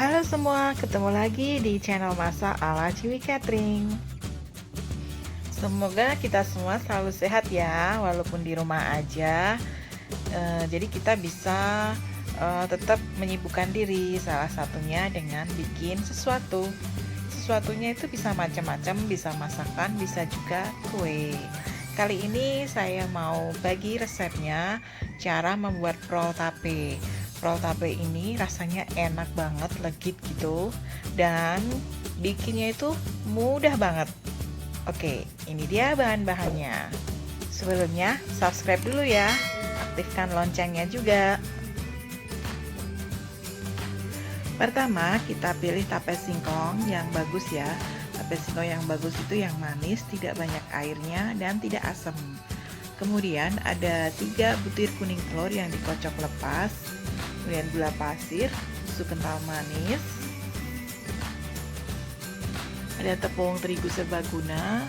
Halo semua, ketemu lagi di channel Masak ala Ciwi Catering. Semoga kita semua selalu sehat ya, walaupun di rumah aja. Jadi kita bisa tetap menyibukkan diri, salah satunya dengan bikin sesuatu. Sesuatunya itu bisa macam-macam, bisa masakan, bisa juga kue. Kali ini saya mau bagi resepnya cara membuat prol tape. Prol tape ini rasanya enak banget, legit gitu, dan bikinnya itu mudah banget. Oke, ini dia bahan-bahannya. Sebelumnya subscribe dulu ya, aktifkan loncengnya juga. Pertama, kita pilih tape singkong yang bagus ya. Tape singkong yang bagus itu yang manis, tidak banyak airnya, dan tidak asam. Kemudian ada 3 butir kuning telur yang dikocok lepas. Kemudian gula pasir, susu kental manis, ada tepung terigu serbaguna,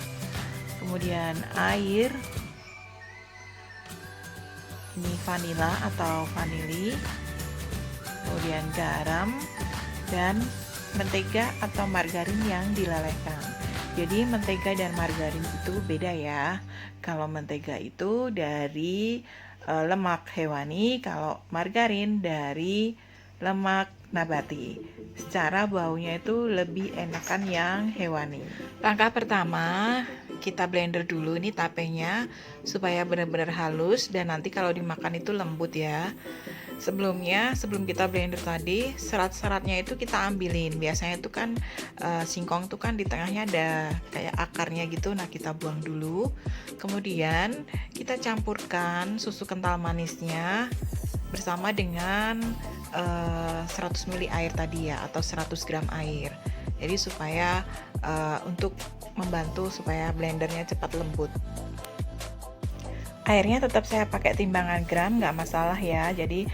kemudian air, ini vanila atau vanili, kemudian garam, dan mentega atau margarin yang dilelehkan. Jadi mentega dan margarin itu beda ya. Kalau mentega itu dari lemak hewani, kalau margarin dari lemak nabati. Secara baunya itu lebih enakan yang hewani. Langkah pertama, kita blender dulu ini tapenya supaya benar-benar halus dan nanti kalau dimakan itu lembut ya. Sebelum kita blender tadi, serat-seratnya itu kita ambilin. Biasanya itu kan singkong tuh kan di tengahnya ada kayak akarnya gitu. Nah, kita buang dulu. Kemudian kita campurkan susu kental manisnya bersama dengan 100 ml air tadi ya, atau 100 gram air. Jadi supaya untuk membantu supaya blendernya cepat lembut. Airnya tetap saya pakai timbangan gram, nggak masalah ya, jadi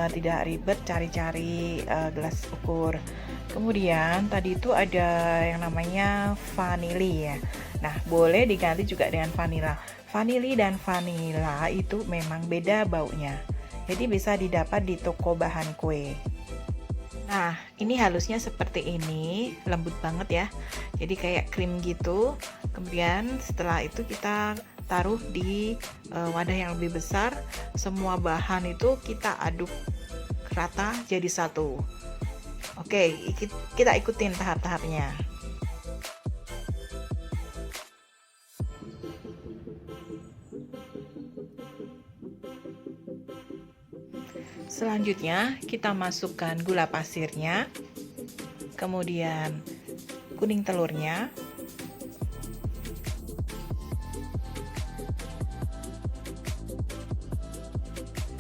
tidak ribet cari-cari gelas ukur. Kemudian tadi itu ada yang namanya vanili ya. Nah, boleh diganti juga dengan vanila. Vanili dan vanila itu memang beda baunya, jadi bisa didapat di toko bahan kue. Nah, ini halusnya seperti ini, lembut banget ya, jadi kayak krim gitu. Kemudian setelah itu kita taruh di wadah yang lebih besar. Semua bahan itu kita aduk rata jadi satu. Oke, kita ikutin tahap-tahapnya. Selanjutnya kita masukkan gula pasirnya, kemudian kuning telurnya,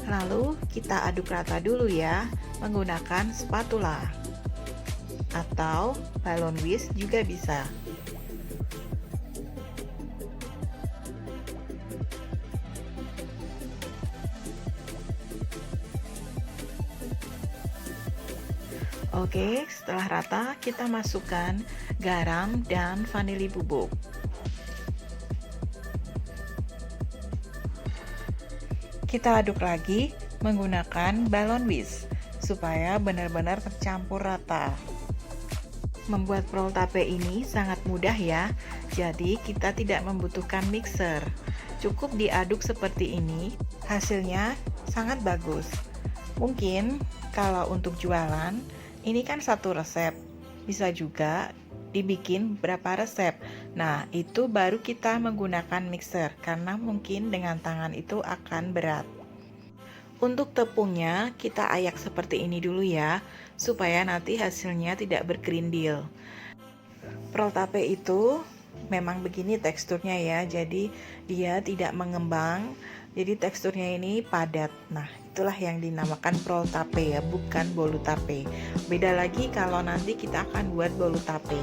lalu kita aduk rata dulu ya menggunakan spatula atau balon whisk juga bisa. Oke, setelah rata kita masukkan garam dan vanili bubuk. Kita aduk lagi menggunakan balon whisk supaya benar-benar tercampur rata. Membuat prol tape ini sangat mudah ya, jadi kita tidak membutuhkan mixer. Cukup diaduk seperti ini, hasilnya sangat bagus. Mungkin kalau untuk jualan, ini kan satu resep, bisa juga dibikin berapa resep. Nah, itu baru kita menggunakan mixer karena mungkin dengan tangan itu akan berat. Untuk tepungnya kita ayak seperti ini dulu ya, supaya nanti hasilnya tidak bergerindil. Prol tape itu memang begini teksturnya ya, jadi dia tidak mengembang, jadi teksturnya ini padat. Nah, itulah yang dinamakan prol tape ya, bukan bolu tape. Beda lagi kalau nanti kita akan buat bolu tape.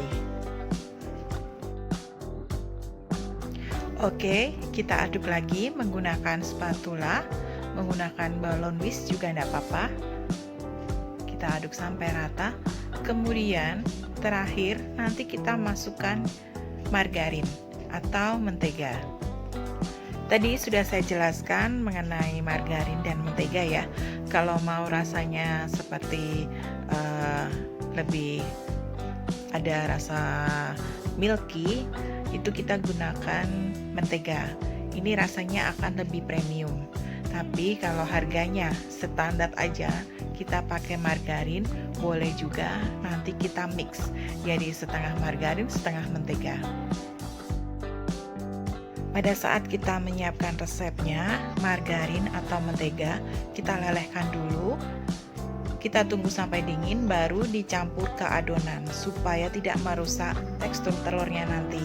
Oke, kita aduk lagi menggunakan spatula, menggunakan balon whisk juga tidak apa-apa. Kita aduk sampai rata. Kemudian terakhir nanti kita masukkan margarin atau mentega. Tadi sudah saya jelaskan mengenai margarin dan mentega ya. Kalau mau rasanya seperti lebih ada rasa milky, itu kita gunakan mentega. Ini rasanya akan lebih premium. Tapi kalau harganya standar aja, kita pakai margarin, boleh juga nanti kita mix. Jadi setengah margarin, setengah mentega. Pada saat kita menyiapkan resepnya, margarin atau mentega kita lelehkan dulu. Kita tunggu sampai dingin baru dicampur ke adonan supaya tidak merusak tekstur telurnya nanti.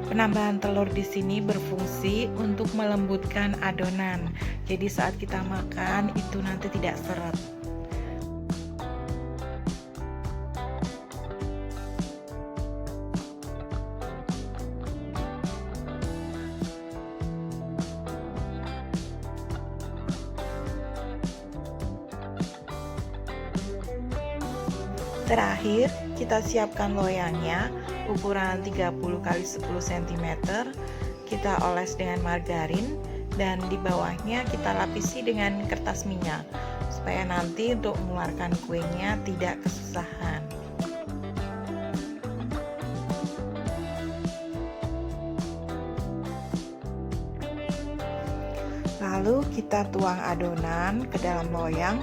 Penambahan telur di sini berfungsi untuk melembutkan adonan. Jadi saat kita makan itu nanti tidak seret. Terakhir, kita siapkan loyangnya ukuran 30 x 10 cm. Kita oles dengan margarin dan di bawahnya kita lapisi dengan kertas minyak supaya nanti untuk mengeluarkan kuenya tidak kesusahan. Lalu kita tuang adonan ke dalam loyang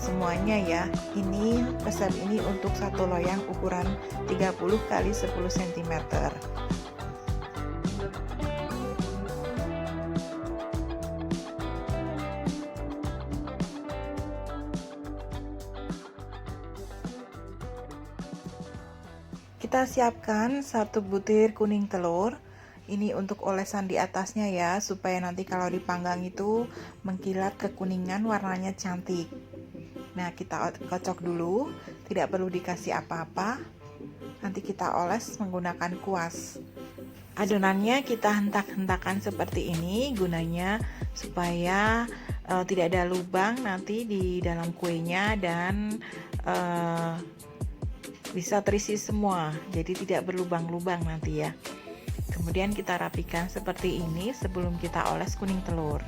semuanya ya. Ini resep ini untuk satu loyang ukuran 30 x 10 cm. Kita siapkan satu butir kuning telur. Ini untuk olesan di atasnya ya, supaya nanti kalau dipanggang itu mengkilat kekuningan, warnanya cantik. Nah, kita kocok dulu, tidak perlu dikasih apa-apa. Nanti kita oles menggunakan kuas. Adonannya kita hentak-hentakan seperti ini, gunanya supaya tidak ada lubang nanti di dalam kuenya dan bisa terisi semua, jadi tidak berlubang-lubang nanti ya. Kemudian kita rapikan seperti ini sebelum kita oles kuning telur.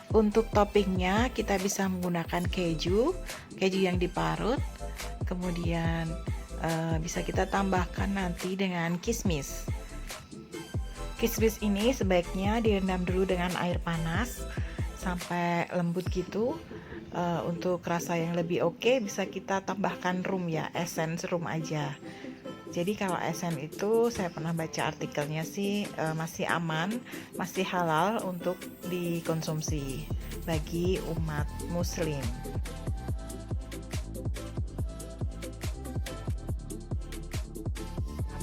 Untuk toppingnya kita bisa menggunakan keju yang diparut, kemudian bisa kita tambahkan nanti dengan kismis. Kismis ini sebaiknya direndam dulu dengan air panas sampai lembut gitu. Untuk rasa yang lebih oke bisa kita tambahkan rum ya, essence rum aja. Jadi kalau esen itu saya pernah baca artikelnya sih masih aman, masih halal untuk dikonsumsi bagi umat muslim.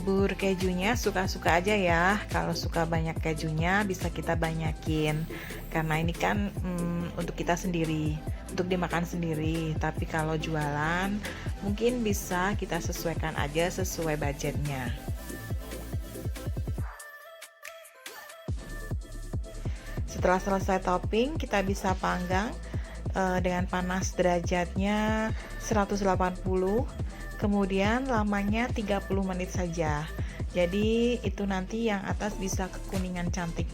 Tabur kejunya suka-suka aja ya. Kalau suka banyak kejunya bisa kita banyakin. Karena ini kan untuk kita sendiri, untuk dimakan sendiri. Tapi kalau jualan mungkin bisa kita sesuaikan aja sesuai budgetnya. Setelah selesai topping, kita bisa panggang dengan panas derajatnya 180, kemudian lamanya 30 menit saja. Jadi itu nanti yang atas bisa kekuningan cantik.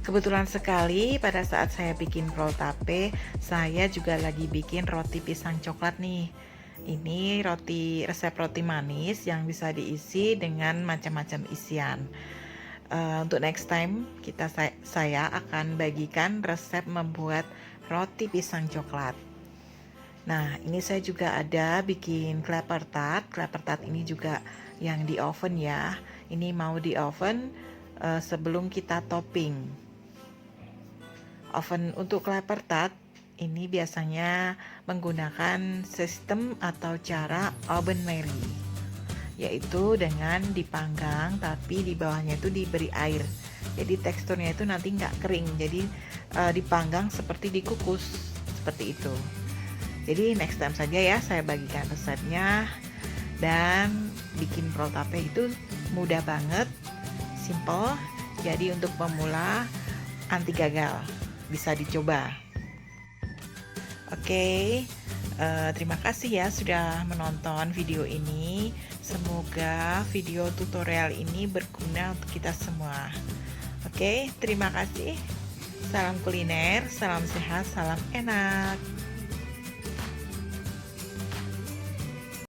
Kebetulan sekali pada saat saya bikin roll tape, saya juga lagi bikin roti pisang coklat nih. Ini resep roti manis yang bisa diisi dengan macam-macam isian. Untuk next time saya akan bagikan resep membuat roti pisang coklat. Nah, ini saya juga ada bikin clapper tart. Clapper tart ini juga yang di oven ya. Ini mau di oven sebelum kita topping. Oven untuk clapper tart ini biasanya menggunakan sistem atau cara oven Mary. yaitu dengan dipanggang tapi di bawahnya itu diberi air. Jadi teksturnya itu nanti nggak kering, jadi dipanggang seperti dikukus seperti itu. Jadi next time saja ya saya bagikan resepnya. Dan bikin roll tape itu mudah banget, simple. Jadi untuk pemula anti gagal bisa dicoba. Oke, terima kasih ya sudah menonton video ini. Semoga video tutorial ini berguna untuk kita semua. Oke, terima kasih. Salam kuliner, salam sehat, salam enak.